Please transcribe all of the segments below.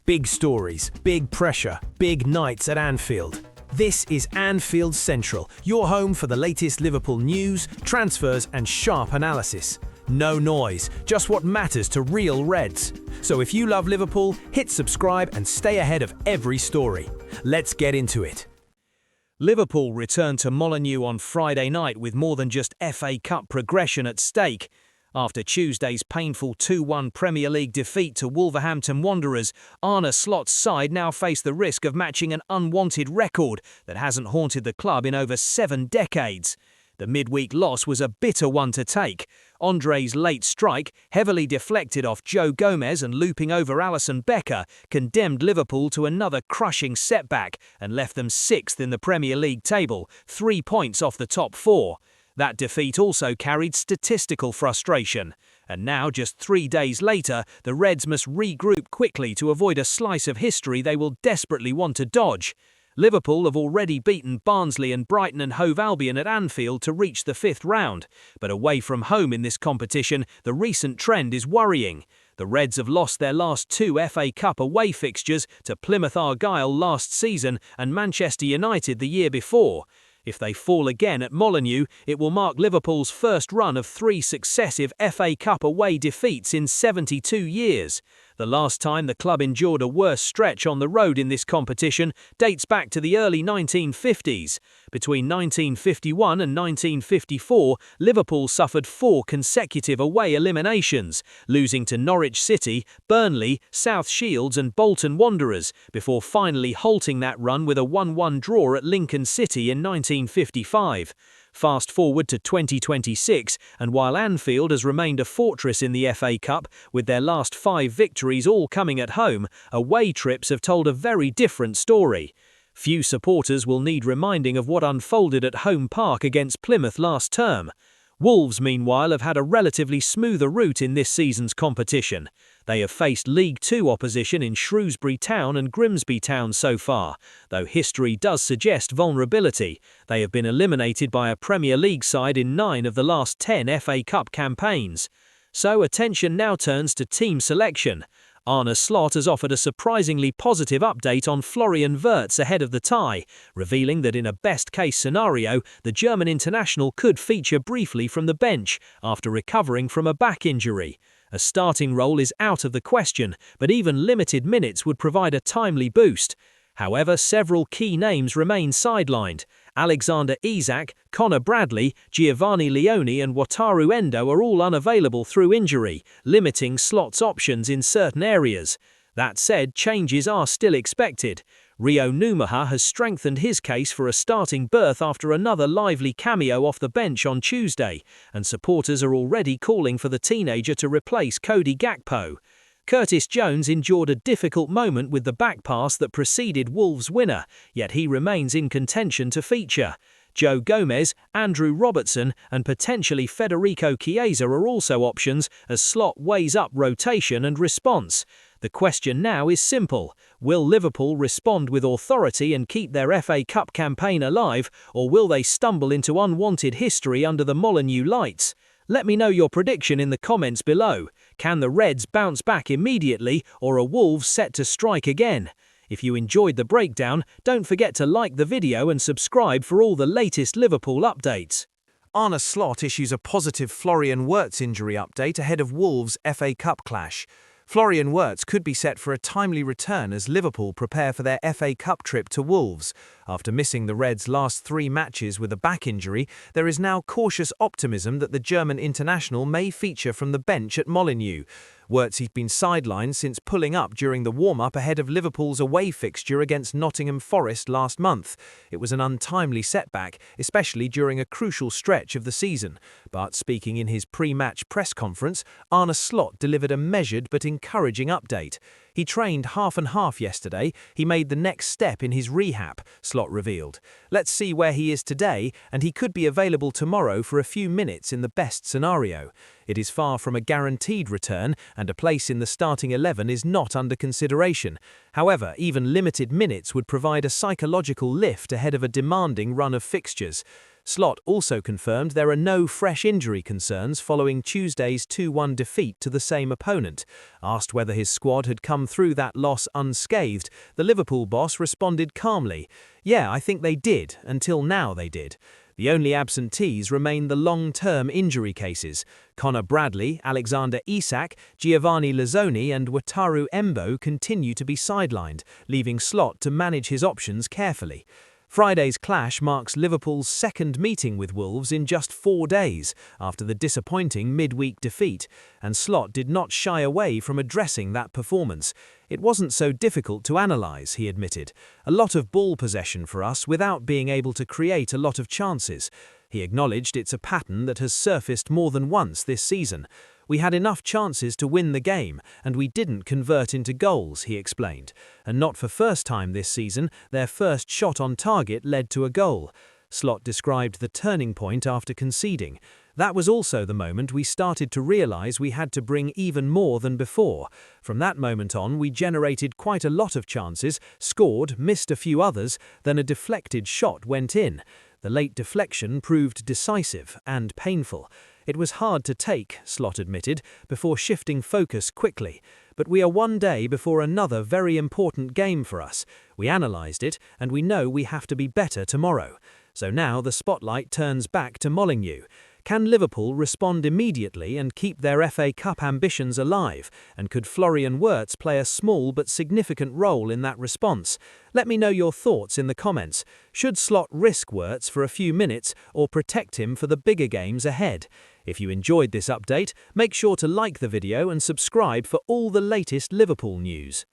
Big stories, big pressure, big nights at Anfield. This is Anfield Central, your home for the latest Liverpool news, transfers and sharp analysis. No noise, just what matters to real Reds. So if you love Liverpool, hit subscribe and stay ahead of every story. Let's get into it. Liverpool returned to Molineux on Friday night with more than just FA Cup progression at stake. After Tuesday's painful 2-1 Premier League defeat to Wolverhampton Wanderers, Arne Slot's side now face the risk of matching an unwanted record that hasn't haunted the club in over 7 decades. The midweek loss was a bitter one to take. Andre's late strike, heavily deflected off Joe Gomez and looping over Alisson Becker, condemned Liverpool to another crushing setback and left them 6th in the Premier League table, 3 points off the top 4. That defeat also carried statistical frustration. And now, just 3 days later, the Reds must regroup quickly to avoid a slice of history they will desperately want to dodge. Liverpool have already beaten Barnsley and Brighton and Hove Albion at Anfield to reach the 5th round. But away from home in this competition, the recent trend is worrying. The Reds have lost their last 2 FA Cup away fixtures to Plymouth Argyle last season and Manchester United the year before. If they fall again at Molineux, it will mark Liverpool's first run of 3 successive FA Cup away defeats in 72 years. The last time the club endured a worse stretch on the road in this competition dates back to the early 1950s. Between 1951 and 1954, Liverpool suffered 4 consecutive away eliminations, losing to Norwich City, Burnley, South Shields and Bolton Wanderers, before finally halting that run with a 1-1 draw at Lincoln City in 1955. Fast forward to 2026, and while Anfield has remained a fortress in the FA Cup, with their last 5 victories all coming at home, away trips have told a very different story. Few supporters will need reminding of what unfolded at Home Park against Plymouth last term. Wolves, meanwhile, have had a relatively smoother route in this season's competition. They have faced League Two opposition in Shrewsbury Town and Grimsby Town so far, though history does suggest vulnerability. They have been eliminated by a Premier League side in 9 of the last 10 FA Cup campaigns. So attention now turns to team selection. Arne Slot has offered a surprisingly positive update on Florian Wirtz ahead of the tie, revealing that in a best-case scenario, the German international could feature briefly from the bench after recovering from a back injury. A starting role is out of the question, but even limited minutes would provide a timely boost. However, several key names remain sidelined. Alexander Isak, Connor Bradley, Giovanni Leone and Wataru Endo are all unavailable through injury, limiting Slot's options in certain areas. That said, changes are still expected. Rio Numaha has strengthened his case for a starting berth after another lively cameo off the bench on Tuesday, and supporters are already calling for the teenager to replace Cody Gakpo. Curtis Jones endured a difficult moment with the back pass that preceded Wolves' winner, yet he remains in contention to feature. Joe Gomez, Andrew Robertson and potentially Federico Chiesa are also options as Slot weighs up rotation and response. The question now is simple. Will Liverpool respond with authority and keep their FA Cup campaign alive, or will they stumble into unwanted history under the Molineux lights? Let me know your prediction in the comments below. Can the Reds bounce back immediately, or are Wolves set to strike again? If you enjoyed the breakdown, don't forget to like the video and subscribe for all the latest Liverpool updates. Arne Slot issues a positive Florian Wirtz injury update ahead of Wolves' FA Cup clash. Florian Wirtz could be set for a timely return as Liverpool prepare for their FA Cup trip to Wolves. After missing the Reds' last 3 matches with a back injury, there is now cautious optimism that the German international may feature from the bench at Molineux. Wirtz has been sidelined since pulling up during the warm-up ahead of Liverpool's away fixture against Nottingham Forest last month. It was an untimely setback, especially during a crucial stretch of the season. But speaking in his pre-match press conference, Arne Slot delivered a measured but encouraging update. He trained half and half yesterday. He made the next step in his rehab, Slot revealed. Let's see where he is today, and he could be available tomorrow for a few minutes in the best scenario. It is far from a guaranteed return, and a place in the starting 11 is not under consideration. However, even limited minutes would provide a psychological lift ahead of a demanding run of fixtures. Slot also confirmed there are no fresh injury concerns following Tuesday's 2-1 defeat to the same opponent. Asked whether his squad had come through that loss unscathed, the Liverpool boss responded calmly, "Yeah, I think they did, until now they did. The only absentees remain the long-term injury cases. Connor Bradley, Alexander Isak, Giovanni Lazzoni and Wataru Embo continue to be sidelined, leaving Slot to manage his options carefully." Friday's clash marks Liverpool's second meeting with Wolves in just 4 days after the disappointing midweek defeat, and Slot did not shy away from addressing that performance. "It wasn't so difficult to analyse," he admitted. "A lot of ball possession for us without being able to create a lot of chances." He acknowledged it's a pattern that has surfaced more than once this season. "We had enough chances to win the game, and we didn't convert into goals," he explained. And not for first time this season, their first shot on target led to a goal. Slot described the turning point after conceding. "That was also the moment we started to realise we had to bring even more than before. From that moment on, we generated quite a lot of chances, scored, missed a few others, then a deflected shot went in. The late deflection proved decisive and painful. It was hard to take," Slot admitted, before shifting focus quickly. "But we are one day before another very important game for us. We analysed it, and we know we have to be better tomorrow. So now the spotlight turns back to Molineux. Can Liverpool respond immediately and keep their FA Cup ambitions alive? And could Florian Wirtz play a small but significant role in that response? Let me know your thoughts in the comments. Should Slot risk Wirtz for a few minutes or protect him for the bigger games ahead? If you enjoyed this update, make sure to like the video and subscribe for all the latest Liverpool news.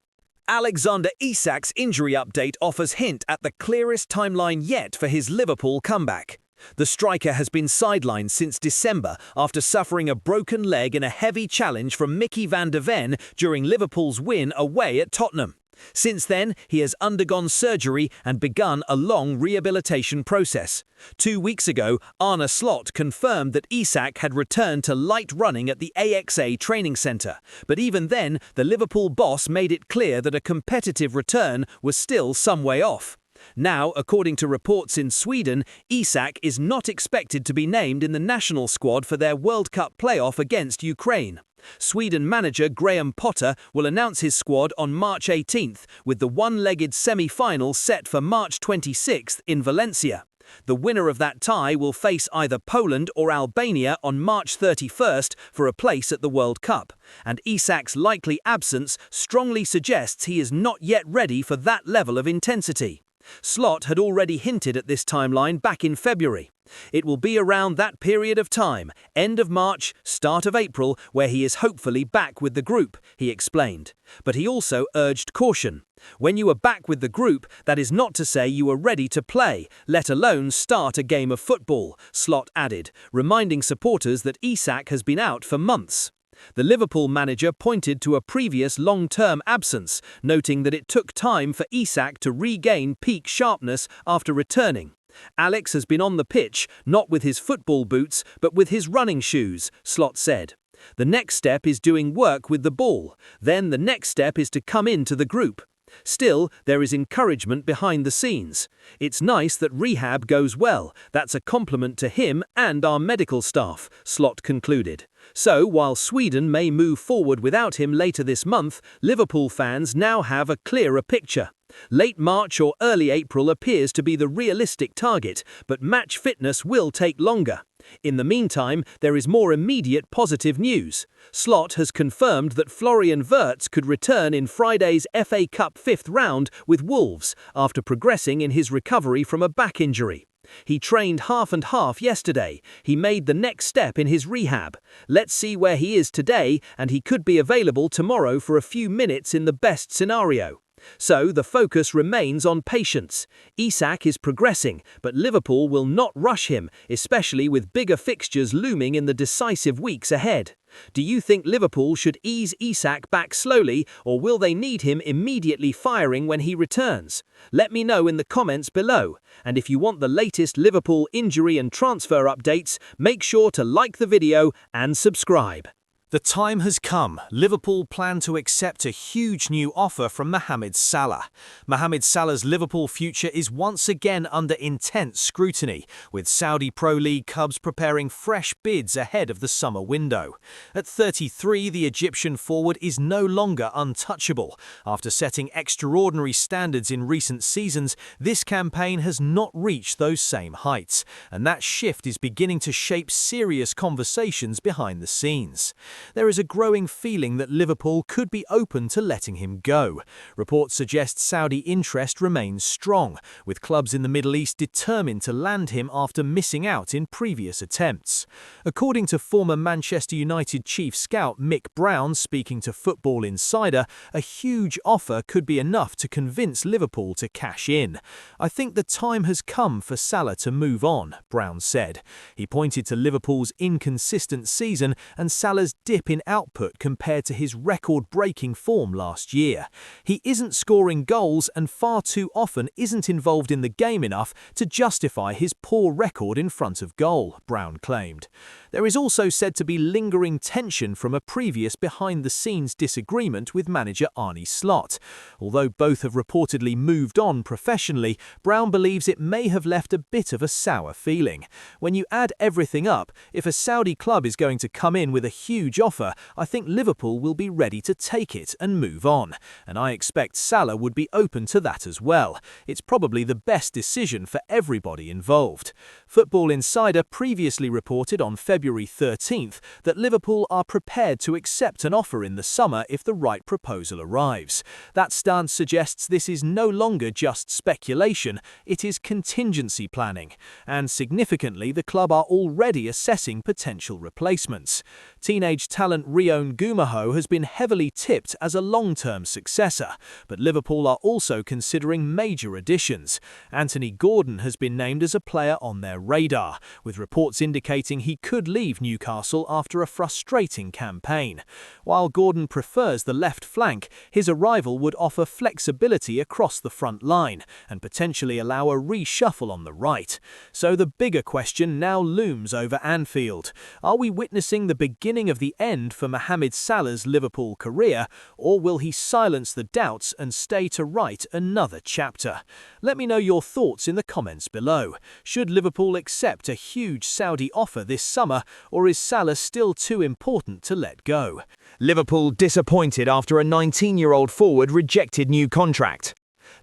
Alexander Isak's injury update offers hint at the clearest timeline yet for his Liverpool comeback. The striker has been sidelined since December after suffering a broken leg in a heavy challenge from Mickey van der Ven during Liverpool's win away at Tottenham. Since then, he has undergone surgery and begun a long rehabilitation process. 2 weeks ago, Arne Slot confirmed that Isak had returned to light running at the AXA training centre. But even then, the Liverpool boss made it clear that a competitive return was still some way off. Now, according to reports in Sweden, Isak is not expected to be named in the national squad for their World Cup playoff against Ukraine. Sweden manager Graham Potter will announce his squad on March 18th, with the one-legged semi-final set for March 26th in Valencia. The winner of that tie will face either Poland or Albania on March 31st for a place at the World Cup, and Isak's likely absence strongly suggests he is not yet ready for that level of intensity. Slot had already hinted at this timeline back in February. It will be around that period of time, end of March, start of April, where he is hopefully back with the group, he explained. But he also urged caution. When you are back with the group, that is not to say you are ready to play, let alone start a game of football, Slot added, reminding supporters that Isak has been out for months. The Liverpool manager pointed to a previous long-term absence, noting that it took time for Isak to regain peak sharpness after returning. "Alex has been on the pitch, not with his football boots, but with his running shoes," Slot said. "The next step is doing work with the ball. Then the next step is to come into the group. Still, there is encouragement behind the scenes. It's nice that rehab goes well. That's a compliment to him and our medical staff," Slot concluded. So, while Sweden may move forward without him later this month, Liverpool fans now have a clearer picture. Late March or early April appears to be the realistic target, but match fitness will take longer. In the meantime, there is more immediate positive news. Slot has confirmed that Florian Wirtz could return in Friday's FA Cup 5th round with Wolves after progressing in his recovery from a back injury. He trained half and half yesterday. He made the next step in his rehab. Let's see where he is today, and he could be available tomorrow for a few minutes in the best scenario. So the focus remains on patience. Isak is progressing, but Liverpool will not rush him, especially with bigger fixtures looming in the decisive weeks ahead. Do you think Liverpool should ease Isak back slowly, or will they need him immediately firing when he returns? Let me know in the comments below. And if you want the latest Liverpool injury and transfer updates, make sure to like the video and subscribe. The time has come. Liverpool plan to accept a huge new offer from Mohamed Salah. Mohamed Salah's Liverpool future is once again under intense scrutiny, with Saudi Pro League clubs preparing fresh bids ahead of the summer window. At 33, the Egyptian forward is no longer untouchable. After setting extraordinary standards in recent seasons, this campaign has not reached those same heights, and that shift is beginning to shape serious conversations behind the scenes. There is a growing feeling that Liverpool could be open to letting him go. Reports suggest Saudi interest remains strong, with clubs in the Middle East determined to land him after missing out in previous attempts. According to former Manchester United chief scout Mick Brown speaking to Football Insider, a huge offer could be enough to convince Liverpool to cash in. "I think the time has come for Salah to move on," Brown said. He pointed to Liverpool's inconsistent season and Salah's dip in output compared to his record-breaking form last year. "He isn't scoring goals and far too often isn't involved in the game enough to justify his poor record in front of goal," Brown claimed. There is also said to be lingering tension from a previous behind-the-scenes disagreement with manager Arne Slot. Although both have reportedly moved on professionally, Brown believes it may have left a bit of a sour feeling. "When you add everything up, if a Saudi club is going to come in with a huge offer, I think Liverpool will be ready to take it and move on. And I expect Salah would be open to that as well. It's probably the best decision for everybody involved." Football Insider previously reported on February 13th that Liverpool are prepared to accept an offer in the summer if the right proposal arrives. That stance suggests this is no longer just speculation, it is contingency planning. And significantly, the club are already assessing potential replacements. Teenage talent Rion Gumaho has been heavily tipped as a long-term successor, but Liverpool are also considering major additions. Anthony Gordon has been named as a player on their radar, with reports indicating he could leave Newcastle after a frustrating campaign. While Gordon prefers the left flank, his arrival would offer flexibility across the front line and potentially allow a reshuffle on the right. So the bigger question now looms over Anfield. Are we witnessing the beginning of the end for Mohamed Salah's Liverpool career, or will he silence the doubts and stay to write another chapter? Let me know your thoughts in the comments below. Should Liverpool accept a huge Saudi offer this summer, or is Salah still too important to let go? Liverpool disappointed after a 19-year-old forward rejected new contract.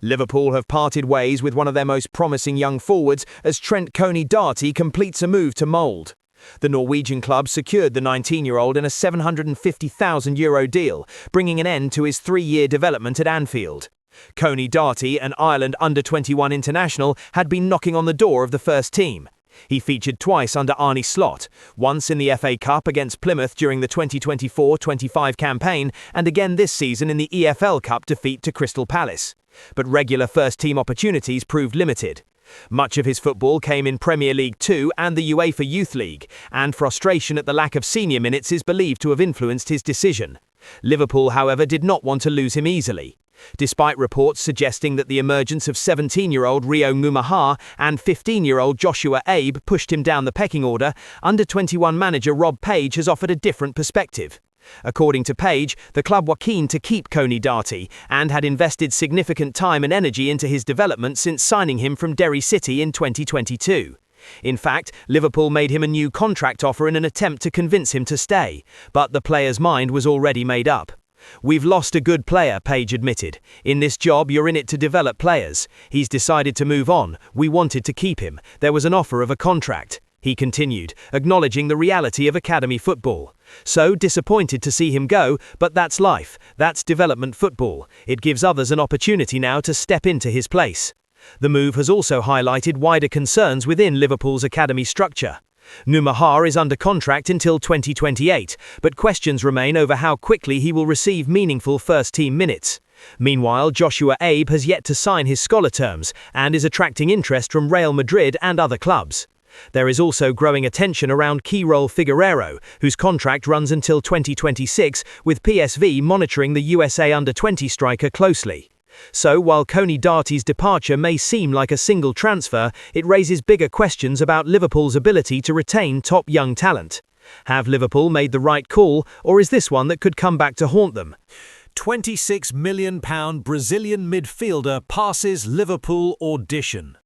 Liverpool have parted ways with one of their most promising young forwards as Trent Coney-Darty completes a move to Molde. The Norwegian club secured the 19-year-old in a €750,000 deal, bringing an end to his 3-year development at Anfield. Coney-Darty, an Ireland under-21 international, had been knocking on the door of the first team. He featured twice under Arne Slot, once in the FA Cup against Plymouth during the 2024-25 campaign, and again this season in the EFL Cup defeat to Crystal Palace. But regular first-team opportunities proved limited. Much of his football came in Premier League 2 and the UEFA Youth League, and frustration at the lack of senior minutes is believed to have influenced his decision. Liverpool, however, did not want to lose him easily. Despite reports suggesting that the emergence of 17-year-old Rio Ngumaha and 15-year-old Joshua Abe pushed him down the pecking order, under-21 manager Rob Page has offered a different perspective. According to Page, the club were keen to keep Coney-Darty and had invested significant time and energy into his development since signing him from Derry City in 2022. In fact, Liverpool made him a new contract offer in an attempt to convince him to stay, but the player's mind was already made up. "We've lost a good player," Page admitted. "In this job, you're in it to develop players. He's decided to move on. We wanted to keep him. There was an offer of a contract," he continued, acknowledging the reality of academy football. "So disappointed to see him go, but that's life. That's development football. It gives others an opportunity now to step into his place." The move has also highlighted wider concerns within Liverpool's academy structure. Ngumaha is under contract until 2028, but questions remain over how quickly he will receive meaningful first-team minutes. Meanwhile, Joshua Abe has yet to sign his scholar terms and is attracting interest from Real Madrid and other clubs. There is also growing attention around Keyrol Figueiredo, whose contract runs until 2026, with PSV monitoring the USA under-20 striker closely. So, while Coney-Darty's departure may seem like a single transfer, it raises bigger questions about Liverpool's ability to retain top young talent. Have Liverpool made the right call, or is this one that could come back to haunt them? £26 million Brazilian midfielder passes Liverpool audition.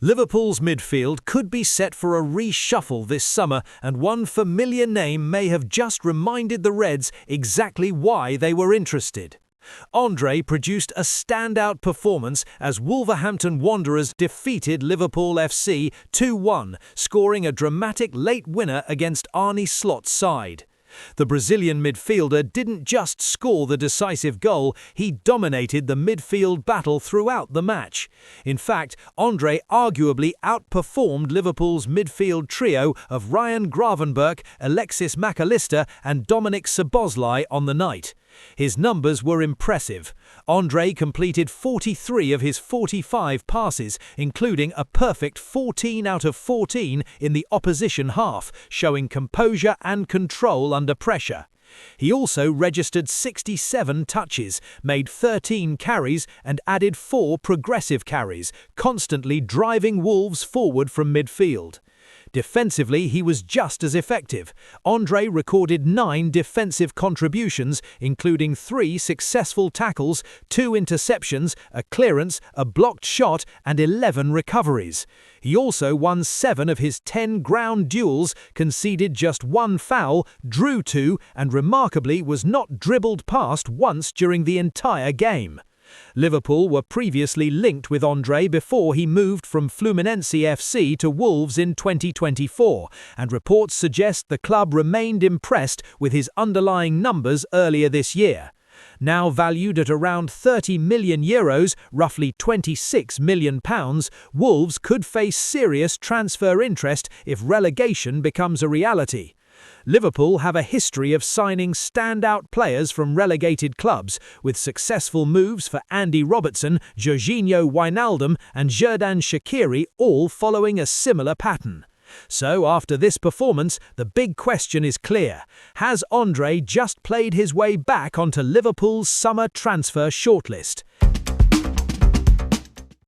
Liverpool's midfield could be set for a reshuffle this summer, and one familiar name may have just reminded the Reds exactly why they were interested. Andre produced a standout performance as Wolverhampton Wanderers defeated Liverpool FC 2-1, scoring a dramatic late winner against Arne Slot's side. The Brazilian midfielder didn't just score the decisive goal, he dominated the midfield battle throughout the match. In fact, Andre arguably outperformed Liverpool's midfield trio of Ryan Gravenberch, Alexis Mac Allister and Dominic Szoboszlai on the night. His numbers were impressive. Andre completed 43 of his 45 passes, including a perfect 14 out of 14 in the opposition half, showing composure and control under pressure. He also registered 67 touches, made 13 carries and added 4 progressive carries, constantly driving Wolves forward from midfield. Defensively, he was just as effective. Andre recorded 9 defensive contributions, including 3 successful tackles, 2 interceptions, a clearance, a blocked shot, and 11 recoveries. He also won 7 of his 10 ground duels, conceded just 1 foul, drew 2, and remarkably was not dribbled past once during the entire game. Liverpool were previously linked with Andre before he moved from Fluminense FC to Wolves in 2024, and reports suggest the club remained impressed with his underlying numbers earlier this year. Now valued at around €30 million, roughly £26 million, Wolves could face serious transfer interest if relegation becomes a reality. Liverpool have a history of signing standout players from relegated clubs, with successful moves for Andy Robertson, Jorginho Wijnaldum and Xherdan Shaqiri all following a similar pattern. So after this performance, the big question is clear. Has Andre just played his way back onto Liverpool's summer transfer shortlist?